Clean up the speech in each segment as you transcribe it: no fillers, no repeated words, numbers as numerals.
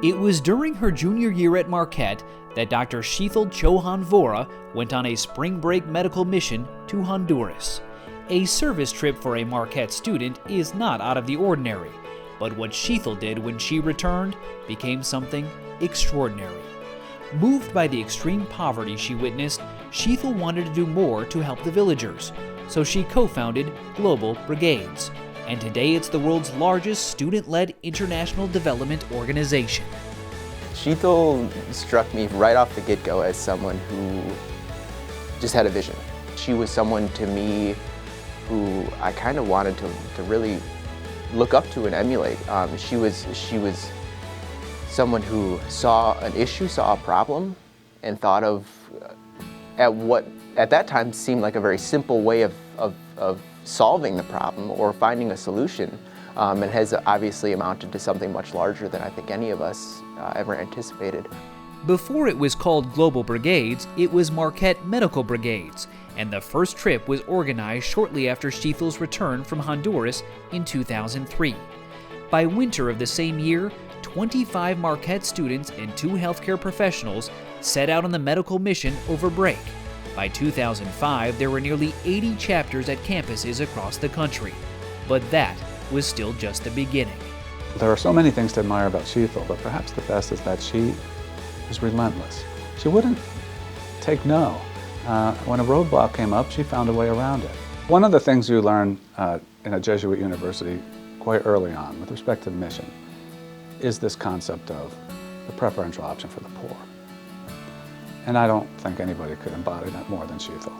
It was during her junior year at Marquette that Dr. Shital Vora went on a spring break medical mission to Honduras. A service trip for a Marquette student is not out of the ordinary, but what Shital did when she returned became something extraordinary. Moved by the extreme poverty she witnessed, Shital wanted to do more to help the villagers, so she co-founded Global Brigades, and today it's the world's largest student-led international development organization. Shital struck me right off the get-go as someone who just had a vision. She was someone to me who I kind of wanted to really look up to and emulate. She was someone who saw an issue, saw a problem, and thought of at what at that time seemed like a very simple way of solving the problem or finding a solution, and has obviously amounted to something much larger than I think any of us ever anticipated. Before it was called Global Brigades, it was Marquette Medical Brigades, and the first trip was organized shortly after Shital's return from Honduras in 2003. By winter of the same year, 25 Marquette students and 2 healthcare professionals set out on the medical mission over break. By 2005, there were nearly 80 chapters at campuses across the country. But that was still just the beginning. There are so many things to admire about Shital, but perhaps the best is that she is relentless. She wouldn't take no. When a roadblock came up, she found a way around it. One of the things you learn in a Jesuit university quite early on with respect to the mission is this concept of the preferential option for the poor. And I don't think anybody could embody that more than Shital.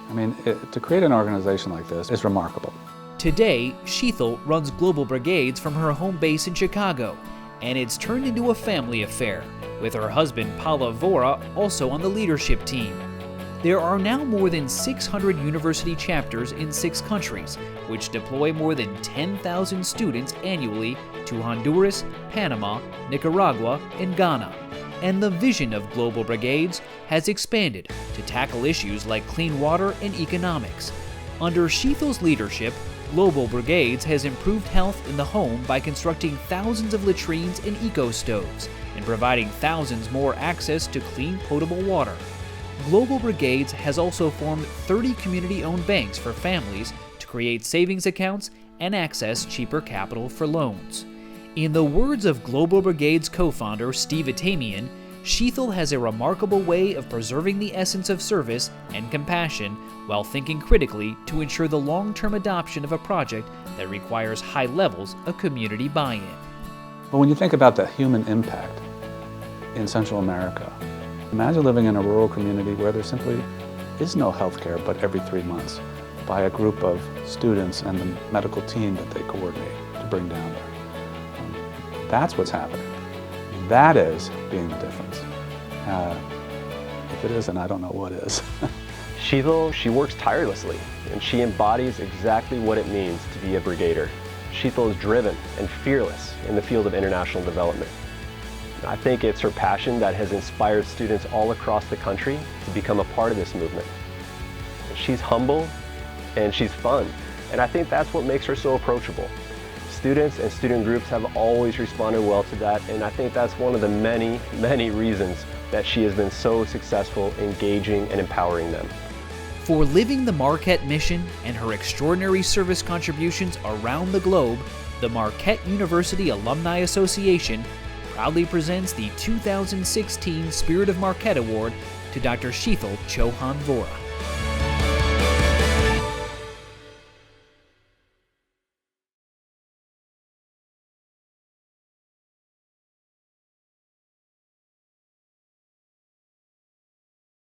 I mean, to create an organization like this is remarkable. Today, Shital runs Global Brigades from her home base in Chicago, and it's turned into a family affair, with her husband Paula Vora also on the leadership team. There are now more than 600 university chapters in 6 countries, which deploy more than 10,000 students annually to Honduras, Panama, Nicaragua, and Ghana. And the vision of Global Brigades has expanded to tackle issues like clean water and economics. Under Shital's leadership, Global Brigades has improved health in the home by constructing thousands of latrines and eco-stoves and providing thousands more access to clean potable water. Global Brigades has also formed 30 community-owned banks for families to create savings accounts and access cheaper capital for loans. In the words of Global Brigades co-founder Steve Atamian, Shital has a remarkable way of preserving the essence of service and compassion while thinking critically to ensure the long-term adoption of a project that requires high levels of community buy-in. But when you think about the human impact in Central America, imagine living in a rural community where there simply is no health care but every 3 months by a group of students and the medical team that they coordinate to bring down there. That's what's happening. That is being the difference. If it isn't, I don't know what is. Shital, she works tirelessly, and she embodies exactly what it means to be a brigader. Shital is driven and fearless in the field of international development. I think it's her passion that has inspired students all across the country to become a part of this movement. She's humble and she's fun, and I think that's what makes her so approachable. Students and student groups have always responded well to that, and I think that's one of the many, many reasons that she has been so successful engaging and empowering them. For living the Marquette mission and her extraordinary service contributions around the globe, the Marquette University Alumni Association proudly presents the 2016 Spirit of Marquette Award to Dr. Shital Vora.